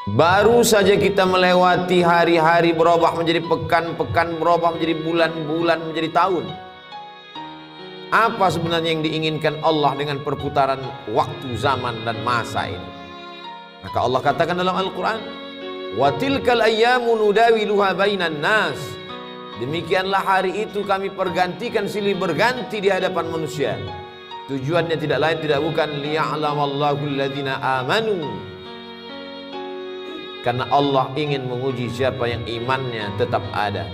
Baru saja kita melewati hari-hari berubah menjadi pekan, pekan berubah menjadi bulan, bulan menjadi tahun. Apa sebenarnya yang diinginkan Allah dengan perputaran waktu, zaman dan masa ini? Maka Allah katakan dalam Al-Quran, wa tilkal ayyamu nudawiluha bainan nas. Demikianlah hari itu kami pergantikan silih berganti di hadapan manusia. Tujuannya tidak lain tidak bukan liya'lamallahu alladhina amanu, karena Allah ingin menguji siapa yang imannya tetap ada.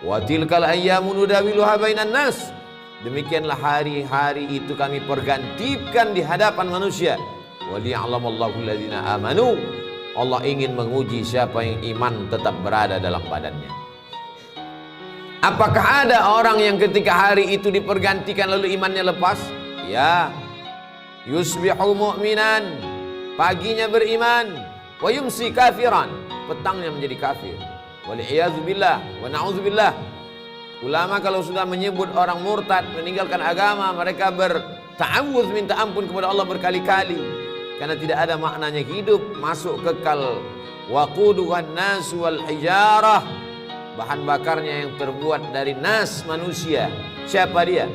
Wa tilkal ayyamu nudawiluha bainan nas. Demikianlah hari-hari itu kami pergantikan di hadapan manusia. Wa liya'lamallahu alladhina amanu. Allah ingin menguji siapa yang iman tetap berada dalam badannya. Apakah ada orang yang ketika hari itu dipergantikan lalu imannya lepas? Ya. Yusbihu mu'minan, paginya beriman, wa yumsi kafiran, petangnya menjadi kafir. Wal'iyadzubillah wa na'udzubillah. Ulama kalau sudah menyebut orang murtad meninggalkan agama, mereka berta'awudz, minta ampun kepada Allah berkali-kali, karena tidak ada maknanya hidup, masuk kekal. Waquduhan nas wal hijarah, bahan bakarnya yang terbuat dari nas, manusia. Siapa dia?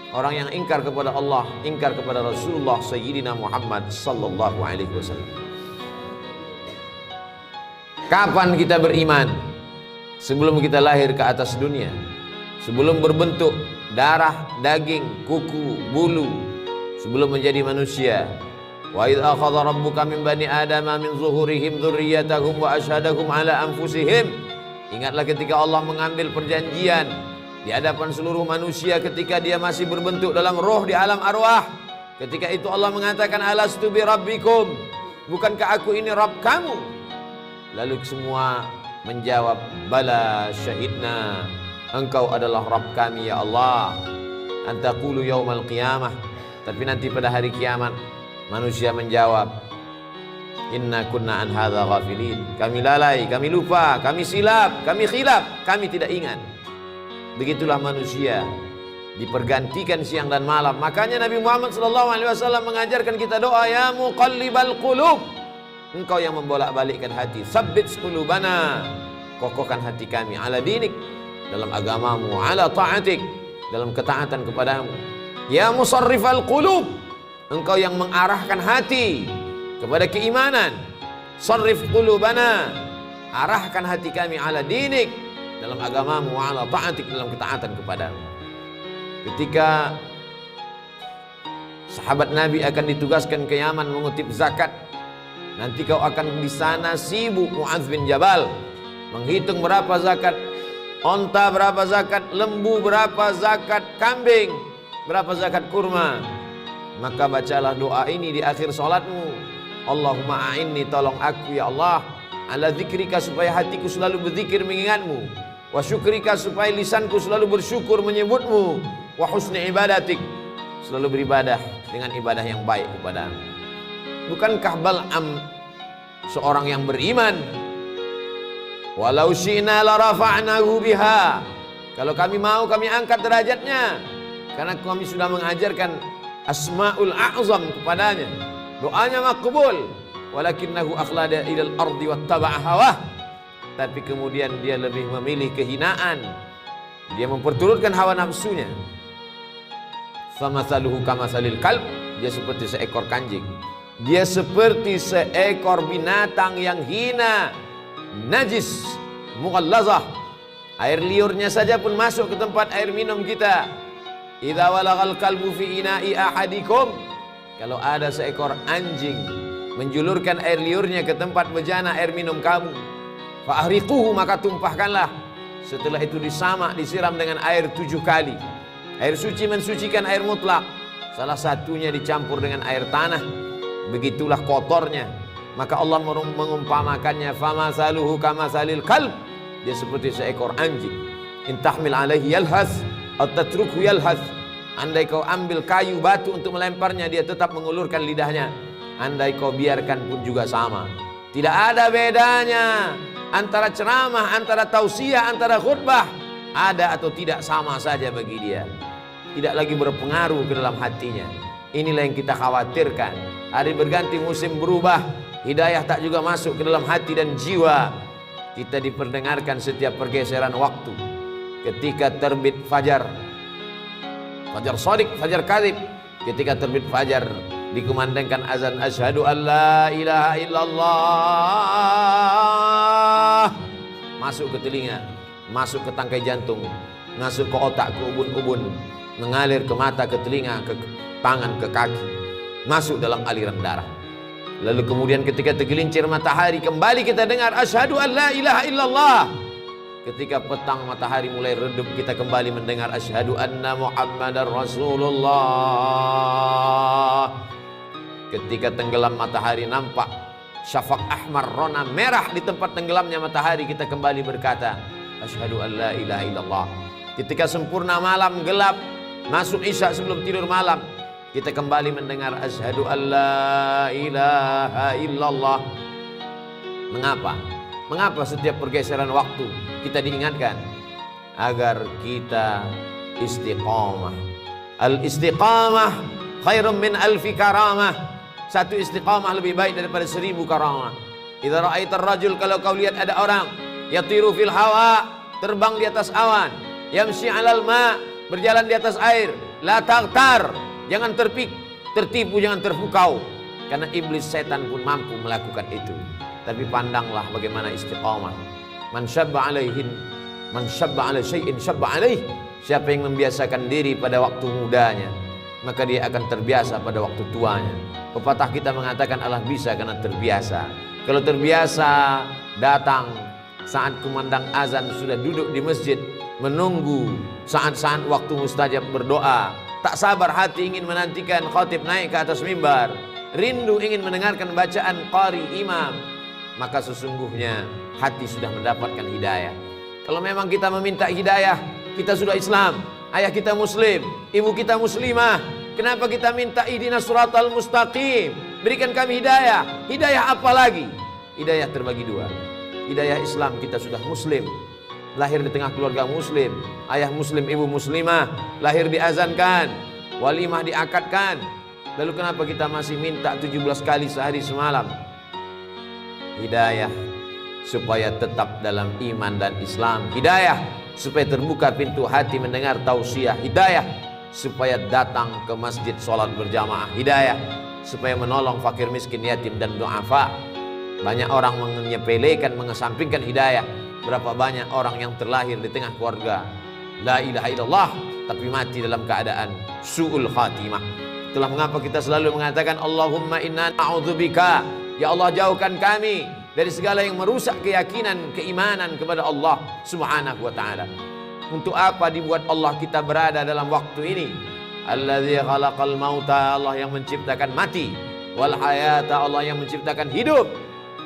Orang yang ingkar kepada Allah, ingkar kepada Rasulullah Sayyidina Muhammad sallallahu alaihi wasallam. Kapan kita beriman? Sebelum kita lahir ke atas dunia, sebelum berbentuk darah, daging, kuku, bulu, sebelum menjadi manusia. Wa idz akhadha rabbuka min bani adama min zuhurihim dzurriyyatahum wa asyhadahum ala anfusihim. Ingatlah ketika Allah mengambil perjanjian di hadapan seluruh manusia ketika dia masih berbentuk dalam roh di alam arwah. Ketika itu Allah mengatakan, alastu bi rabbikum, bukankah aku ini Rabb kamu? Lalu semua menjawab, bala syahidna, engkau adalah Rabb kami ya Allah. Antaqulu yaumal qiyamah, tapi nanti pada hari kiamat manusia menjawab, inna kunna an hadza ghafilin, kami lalai, kami lupa, kami silap, kami khilaf, kami tidak ingat. Begitulah manusia dipergantikan siang dan malam. Makanya Nabi Muhammad SAW mengajarkan kita doa, ya muqallibal qulub, engkau yang membolak-balikkan hati, sabbit qulubana, kokohkan hati kami, ala dinik, dalam agamamu, ala ta'atik, dalam ketaatan kepadamu. Ya musarrifal qulub, engkau yang mengarahkan hati kepada keimanan, sarrif qulubana, arahkan hati kami, ala dinik, dalam agamamu, ala ta'atik, dalam ketaatan kepadamu. Ketika sahabat Nabi akan ditugaskan ke Yaman mengutip zakat, nanti kau akan di sana sibuk Mu'adz bin Jabal menghitung berapa zakat onta, berapa zakat lembu, berapa zakat kambing, berapa zakat kurma. Maka bacalah doa ini di akhir salatmu, Allahumma a'inni, tolong aku ya Allah, ala zikrika, supaya hatiku selalu berzikir mengingatmu, wa syukrika, supaya lisanku selalu bersyukur menyebutmu, wa husni ibadatik, selalu beribadah dengan ibadah yang baik kepadamu. Bukankah Bal'am seorang yang beriman? Walau syi'na la rafa'nahu biha, kalau kami mau kami angkat derajatnya, karena kami sudah mengajarkan asmaul a'zam kepadanya. Doanya makbul, walakinnahu akhlada ilal ardi wattaba'a hawah, tapi kemudian dia lebih memilih kehinaan, dia memperturutkan hawa nafsunya. Famathaluhu kamathalil kalb, dia seperti seekor kanjing, dia seperti seekor binatang yang hina, najis, mughallazah. Air liurnya saja pun masuk ke tempat air minum kita. Idza walagal kalbu fi ina'i ahadikum, kalau ada seekor anjing menjulurkan air liurnya ke tempat bejana air minum kamu, fa ahriquhu, maka tumpahkanlah. Setelah itu disamak, disiram dengan air 7 kali. Air suci mensucikan air mutlak, salah satunya dicampur dengan air tanah, begitulah kotornya. Maka Allah mengumpamakannya, famathaluhu kamathalil kalb, dia seperti seekor anjing. In tahmil alaihi yalhas atau tatrukhu yalhas, andai kau ambil kayu batu untuk melemparnya, dia tetap mengulurkan lidahnya. Andai kau biarkan pun juga sama. Tidak ada bedanya antara ceramah, antara tausiah, antara khutbah, ada atau tidak sama saja bagi dia. Tidak lagi berpengaruh ke dalam hatinya. Inilah yang kita khawatirkan. Hari berganti, musim berubah, Hidayah tak juga masuk ke dalam hati dan jiwa. Kita diperdengarkan setiap pergeseran waktu. Ketika terbit fajar, fajar shadiq, fajar kadhib. Ketika terbit fajar, dikumandangkan azan, asyhadu an la ilaha illallah. Masuk ke telinga, masuk ke tangkai jantung, masuk ke otak, ke ubun-ubun, mengalir ke mata, ke telinga, ke tangan, ke kaki, masuk dalam aliran darah. Lalu kemudian ketika tergelincir matahari, kembali kita dengar asyhadu an la ilaha illallah. Ketika petang matahari mulai redup, kita kembali mendengar asyhadu anna Muhammadar Rasulullah. Ketika tenggelam matahari, nampak syafaq ahmar, rona merah di tempat tenggelamnya matahari, kita kembali berkata asyhadu an la ilaha illallah. Ketika sempurna malam gelap, masuk isya sebelum tidur malam, kita kembali mendengar asyhadu an la ilaha illallah. Mengapa? Mengapa setiap pergeseran waktu kita diingatkan? Agar kita istiqamah. Al-istiqamah khairum min alfi karamah. Satu istiqamah lebih baik daripada 1000 karamah. Idza ra'aitar rajul, kalau kau lihat ada orang yatiru fil hawa, terbang di atas awan, yamshi 'alal ma, berjalan di atas air, la taghtar, jangan tertipu, jangan terpukau, karena iblis setan pun mampu melakukan itu. Tapi pandanglah bagaimana istiqamah. Man syabba 'alaihin, man syabba 'ala syai'in syabba 'alaih. Siapa yang membiasakan diri pada waktu mudanya, maka dia akan terbiasa pada waktu tuanya. Pepatah kita mengatakan Allah bisa karena terbiasa. Kalau terbiasa datang saat kumandang azan, sudah duduk di masjid menunggu saat-saat waktu mustajab berdoa, tak sabar hati ingin menantikan khatib naik ke atas mimbar, rindu ingin mendengarkan bacaan qari imam, maka sesungguhnya hati sudah mendapatkan hidayah. Kalau memang kita meminta hidayah, kita sudah Islam, ayah kita muslim, ibu kita muslimah, kenapa kita minta ihdinas siratal mustaqim, berikan kami hidayah? Hidayah apa lagi? Hidayah terbagi dua. Hidayah Islam, kita sudah muslim, lahir di tengah keluarga muslim, ayah muslim, ibu muslimah, lahir diazankan, walimah diakadkan. Lalu kenapa kita masih minta 17 kali sehari semalam? Hidayah supaya tetap dalam iman dan Islam. Hidayah supaya terbuka pintu hati mendengar tausiah. Hidayah supaya datang ke masjid sholat berjamaah. Hidayah supaya menolong fakir miskin, yatim dan du'afa. Banyak orang menyepelekan, mengesampingkan hidayah. Berapa banyak orang yang terlahir di tengah keluarga la ilaha illallah, tapi mati dalam keadaan su'ul khatimah. Itulah mengapa kita selalu mengatakan Allahumma inna na'udzubika, ya Allah jauhkan kami dari segala yang merusak keyakinan, keimanan kepada Allah subhanahu wa ta'ala. Untuk apa dibuat Allah kita berada dalam waktu ini? Alladzi khalaqal mauta, Allah yang menciptakan mati, wal hayata, Allah yang menciptakan hidup.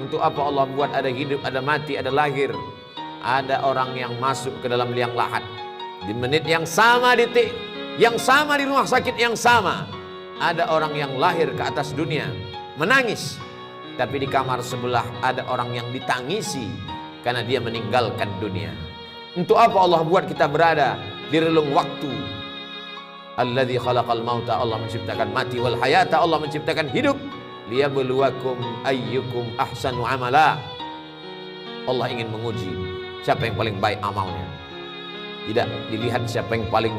Untuk apa Allah buat ada hidup, ada mati, ada lahir, ada orang yang masuk ke dalam liang lahat di menit yang sama, detik yang sama, di rumah sakit yang sama, ada orang yang lahir ke atas dunia menangis, tapi di kamar sebelah ada orang yang ditangisi karena dia meninggalkan dunia. Untuk apa Allah buat kita berada di relung waktu? Alladzi khalaqal mauta, Allah menciptakan mati, wal hayata, Allah menciptakan hidup, liyabluwakum ayyukum ahsanu amala. Allah ingin menguji siapa yang paling baik amalnya. Tidak dilihat siapa yang paling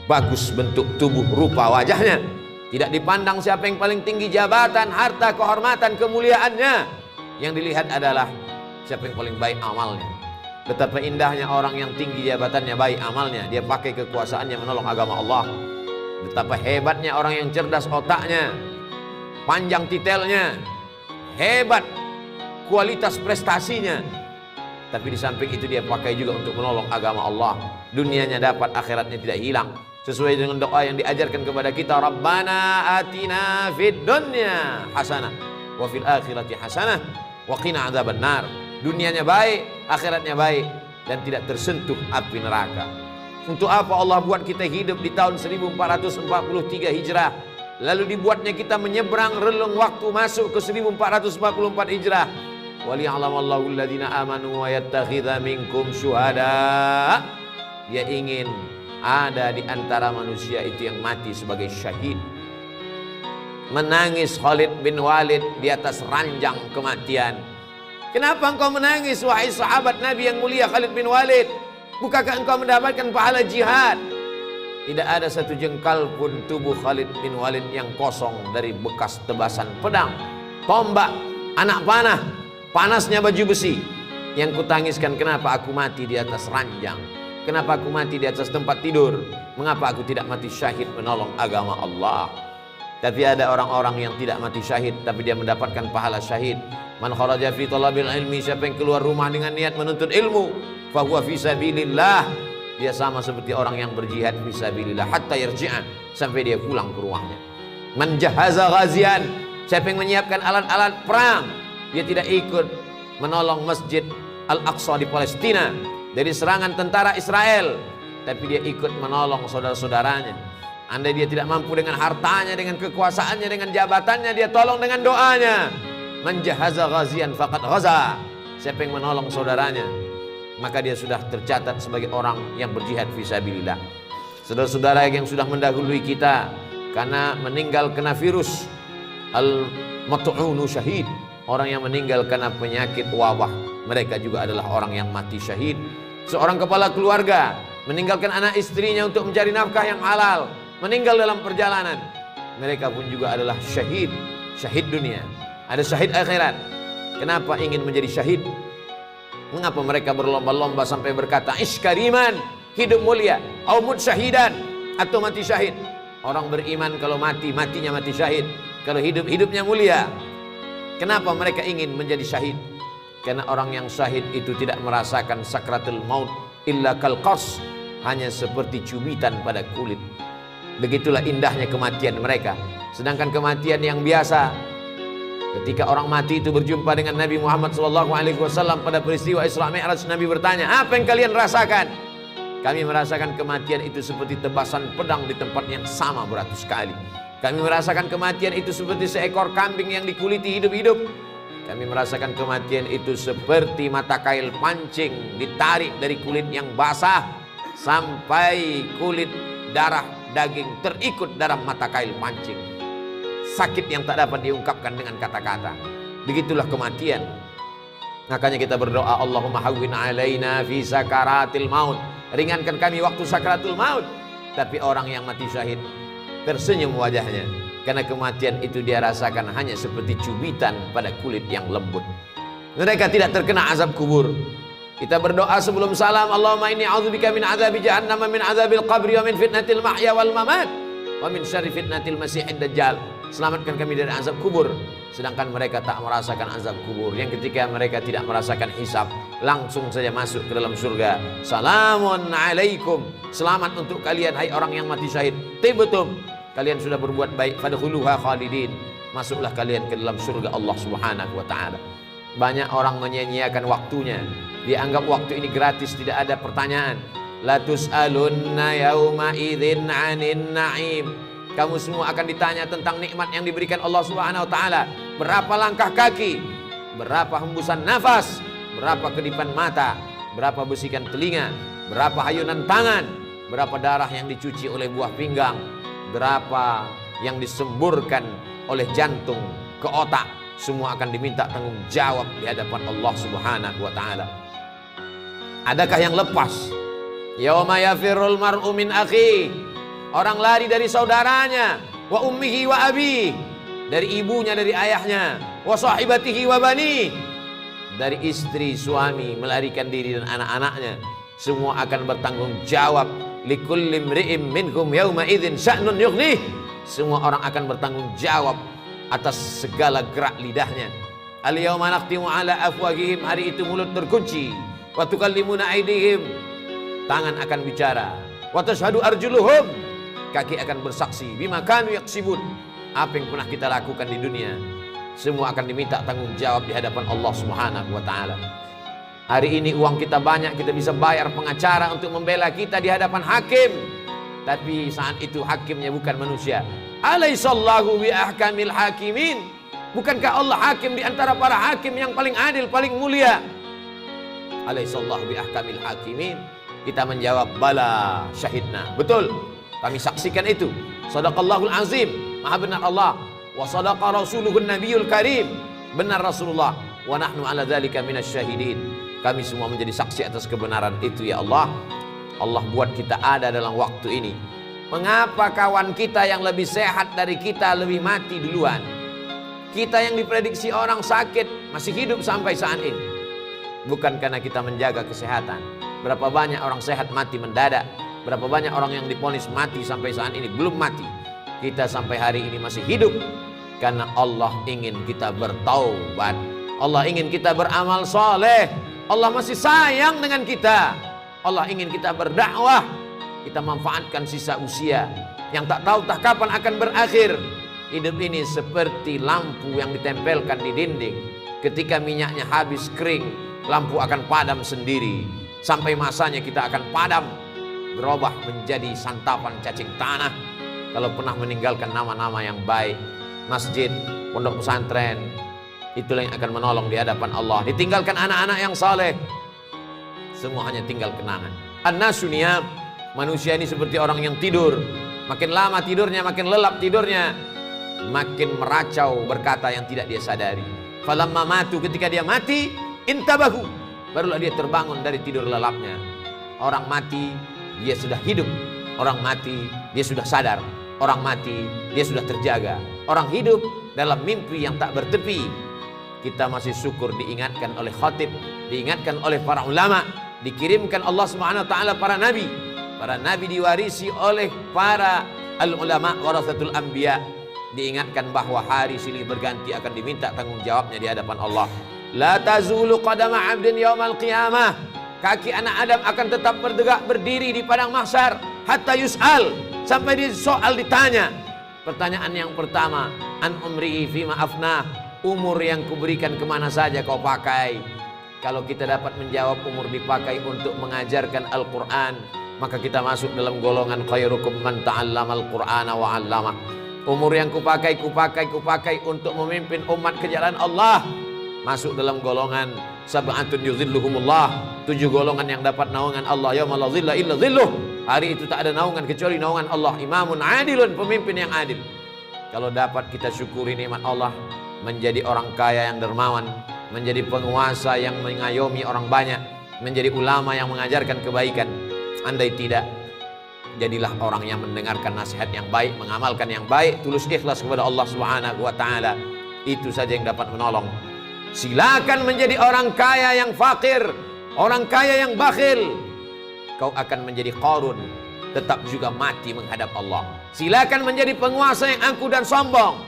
bagus bentuk tubuh, rupa wajahnya. Tidak dipandang siapa yang paling tinggi jabatan, harta, kehormatan, kemuliaannya. Yang dilihat adalah siapa yang paling baik amalnya. Betapa indahnya orang yang tinggi jabatannya, baik amalnya, dia pakai kekuasaannya menolong agama Allah. Betapa hebatnya orang yang cerdas otaknya, panjang titelnya, hebat kualitas prestasinya, tapi di samping itu dia pakai juga untuk menolong agama Allah. Dunianya dapat, akhiratnya tidak hilang. Sesuai dengan doa yang diajarkan kepada kita, Rabbana atina fid dunya hasanah wa fil akhirati hasanah wa qina adzabannar. Dunianya baik, akhiratnya baik, dan tidak tersentuh api neraka. Untuk apa Allah buat kita hidup di tahun 1443 Hijrah, lalu dibuatnya kita menyeberang relung waktu masuk ke 1444 Hijrah. Waliya'lamallahu alladhina amanu wa yattakhidha minkum syuhada. Dia ingin ada di antara manusia itu yang mati sebagai syahid. menangis Khalid bin Walid di atas ranjang kematian. Kenapa engkau menangis wahai sahabat Nabi yang mulia Khalid bin Walid? Bukankah engkau mendapatkan pahala jihad? Tidak ada satu jengkal pun tubuh Khalid bin Walid yang kosong dari bekas tebasan pedang, tombak, anak panah, panasnya baju besi. Yang kutangiskan, kenapa aku mati di atas ranjang? Kenapa aku mati di atas tempat tidur? Mengapa aku tidak mati syahid menolong agama Allah? Tapi ada orang-orang yang tidak mati syahid, tapi dia mendapatkan pahala syahid. Man kharaja fi talabil ilmi, siapa yang keluar rumah dengan niat menuntut ilmu, fahuwa fi sabilillah, dia sama seperti orang yang berjihad fi sabilillah hatta yarji'a, sampai dia pulang ke rumahnya. Man jahaza ghazian, siapa yang menyiapkan alat-alat perang, dia tidak ikut menolong Masjid Al-Aqsa di Palestina dari serangan tentara Israel, tapi dia ikut menolong saudara-saudaranya. Andai dia tidak mampu dengan hartanya, dengan kekuasaannya, dengan jabatannya, dia tolong dengan doanya. Man jahaza ghazian faqad ghaza, siapa yang menolong saudaranya, maka dia sudah tercatat sebagai orang yang berjihad fisabilillah. Saudara-saudara yang sudah mendahului kita karena meninggal kena virus, al-mat'unu syahid, orang yang meninggal karena penyakit wabah, mereka juga adalah orang yang mati syahid. Seorang kepala keluarga meninggalkan anak istrinya untuk mencari nafkah yang halal, meninggal dalam perjalanan, mereka pun juga adalah syahid. Syahid dunia, ada syahid akhirat. Kenapa ingin menjadi syahid? Mengapa mereka berlomba-lomba sampai berkata iskariman, hidup mulia, au mut syahidan, atau mati syahid? Orang beriman kalau mati, matinya mati syahid. Kalau hidup, hidupnya mulia. Kenapa mereka ingin menjadi syahid? Karena orang yang syahid itu tidak merasakan sakratul maut illa kal qars, hanya seperti cubitan pada kulit. Begitulah indahnya kematian mereka. Sedangkan kematian yang biasa, ketika orang mati itu berjumpa dengan Nabi Muhammad SAW pada peristiwa Isra Mi'raj, Nabi bertanya, apa yang kalian rasakan? Kami merasakan kematian itu seperti tebasan pedang di tempat yang sama beratus kali. Kami merasakan kematian itu seperti seekor kambing yang dikuliti hidup-hidup. Kami merasakan kematian itu seperti mata kail pancing ditarik dari kulit yang basah sampai kulit, darah, daging terikut dalam mata kail pancing. Sakit yang tak dapat diungkapkan dengan kata-kata. Begitulah kematian. Makanya kita berdoa, Allahumma hawwin alaina fi sakaratil maut, ringankan kami waktu sakaratul maut. Tapi orang yang mati syahid tersenyum wajahnya, karena kematian itu dia rasakan hanya seperti cubitan pada kulit yang lembut. Mereka tidak terkena azab kubur. Kita berdoa sebelum salam, Allahumma inni a'udzubika min azabi jahannam, min azabil qabri, wa min fitnatil mahya wal mamat, wa min syarri fitnatil masiihid dajjal. Selamatkan kami dari azab kubur. Sedangkan mereka tak merasakan azab kubur, yang ketika mereka tidak merasakan hisab, langsung saja masuk ke dalam surga. Salamun alaikum, selamat untuk kalian hai orang yang mati syahid. Tibetum, kalian sudah berbuat baik, fadkhuluha khalidin, masuklah kalian ke dalam surga Allah Subhanahu wa taala. Banyak orang menyia-nyiakan waktunya. Dianggap waktu ini gratis, tidak ada pertanyaan. La tus'alunna yauma idzin 'anin na'im. Kamu semua akan ditanya tentang nikmat yang diberikan Allah Subhanahu wa taala. Berapa langkah kaki, berapa hembusan nafas, berapa kedipan mata, berapa bisikan telinga, berapa hayunan tangan, berapa darah yang dicuci oleh buah pinggang, berapa yang disemburkan oleh jantung ke otak. Semua akan diminta tanggung jawab di hadapan Allah Subhanahu wa taala. Adakah yang lepas? Yauma yafirrul mar'u min akhi, orang lari dari saudaranya, wa ummihi wa abi, dari ibunya, dari ayahnya, wa sahibatihi wa bani, dari istri, suami, melarikan diri dan anak-anaknya. Semua akan bertanggung jawab. Likulli imri'in minhum yauma idzin sya'nun yughnih. Semua orang akan bertanggung jawab atas segala gerak lidahnya. Al yauma naqtimu ala afwahihim, hari itu mulut terkunci. Wa tukallimuna aydihim, tangan akan bicara. Wa tashhadu arjuluhum, kaki akan bersaksi. Bima kanu yaksibun, apa yang pernah kita lakukan di dunia. Semua akan diminta tanggung jawab di hadapan Allah Subhanahu wa taala. Hari ini uang kita banyak, kita bisa bayar pengacara untuk membela kita di hadapan hakim. Tapi saat itu hakimnya bukan manusia. Alaihissallahu bi ahkamil hakimin, bukankah Allah hakim di antara para hakim yang paling adil, paling mulia? Alaihissallahu bi ahkamil hakimin. Kita menjawab, bala syahidna, betul, kami saksikan itu. Shadaqallahul azim, maha benar Allah. wa sadaqa rasuluhun nabiyul karim. Benar Rasulullah, wa nahnu ala dzalika minasyahidin. Kami semua menjadi saksi atas kebenaran itu ya Allah. Allah buat kita ada dalam waktu ini. Mengapa kawan kita yang lebih sehat dari kita lebih mati duluan? Kita yang diprediksi orang sakit masih hidup sampai saat ini. Bukan karena kita menjaga kesehatan. Berapa banyak orang sehat mati mendadak. Berapa banyak orang yang divonis mati sampai saat ini belum mati. Kita sampai hari ini masih hidup karena Allah ingin kita bertaubat. Allah ingin kita beramal soleh. Allah masih sayang dengan kita. Allah ingin kita berdakwah. Kita manfaatkan sisa usia yang tak tahu tak kapan akan berakhir. Hidup ini seperti lampu yang ditempelkan di dinding. Ketika minyaknya habis kering, lampu akan padam sendiri. Sampai masanya kita akan padam, berubah menjadi santapan cacing tanah. Kalau pernah meninggalkan nama-nama yang baik, masjid, pondok pesantren, itulah yang akan menolong di hadapan Allah. Ditinggalkan anak-anak yang saleh, semua hanya tinggal kenangan. An-nasu niyam, manusia ini seperti orang yang tidur. Makin lama tidurnya, makin lelap tidurnya, makin meracau berkata yang tidak dia sadari. Falamma matu, ketika dia mati, intabahu, barulah dia terbangun dari tidur lelapnya. Orang mati, dia sudah hidup. Orang mati, dia sudah sadar. Orang mati, dia sudah terjaga. Orang hidup dalam mimpi yang tak bertepi. Kita masih syukur diingatkan oleh khatib, diingatkan oleh para ulama, dikirimkan Allah Subhanahu wa taala para nabi. Para nabi diwarisi oleh para al-ulama warasatul anbiya. Diingatkan bahwa hari silih berganti akan diminta tanggung jawabnya di hadapan Allah. La tazulu qadama 'abdin yaumal qiyamah. Kaki anak Adam akan tetap bertegak berdiri di padang mahsyar hatta yus'al, sampai di soal ditanya. Pertanyaan yang pertama, an umrihi fima afnah, umur yang kuberikan kemana saja kau pakai? Kalau kita dapat menjawab umur dipakai untuk mengajarkan Al-Quran, maka kita masuk dalam golongan khairukum man ta'allamal Qur'ana wa 'allamah. Umur yang kupakai untuk memimpin umat ke jalan Allah, masuk dalam golongan sab'atun yuzilluhumullah, 7 golongan yang dapat naungan Allah yauma la zilla illa zilluh. Hari itu tak ada naungan kecuali naungan Allah. Imamun adilun, pemimpin yang adil. Kalau dapat kita syukuri nikmat Allah, menjadi orang kaya yang dermawan, menjadi penguasa yang mengayomi orang banyak, menjadi ulama yang mengajarkan kebaikan. Andai tidak, jadilah orang yang mendengarkan nasihat yang baik, mengamalkan yang baik, tulus ikhlas kepada Allah Subhanahu wa taala. Itu saja yang dapat menolong. Silakan menjadi orang kaya yang fakir, orang kaya yang bakhil. Kau akan menjadi Qarun, tetap juga mati menghadap Allah. Silakan menjadi penguasa yang angkuh dan sombong.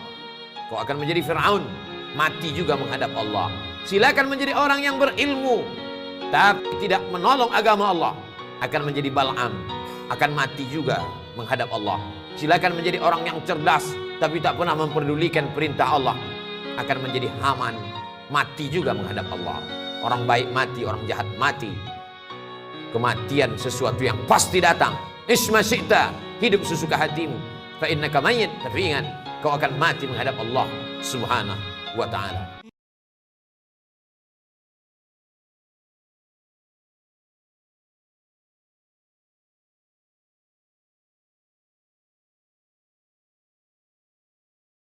Kau akan menjadi Fir'aun, mati juga menghadap Allah. Silakan menjadi orang yang berilmu, tapi tidak menolong agama Allah. Akan menjadi Bal'am, akan mati juga menghadap Allah. Silakan menjadi orang yang cerdas, tapi tak pernah memperdulikan perintah Allah. Akan menjadi Haman, mati juga menghadap Allah. Orang baik mati, orang jahat mati. Kematian sesuatu yang pasti datang. Isma syi'ta, hidup sesuka hatimu. Fa innaka mayyit, tapi ingat, kau akan mati menghadap Allah Subhanahu wa ta'ala.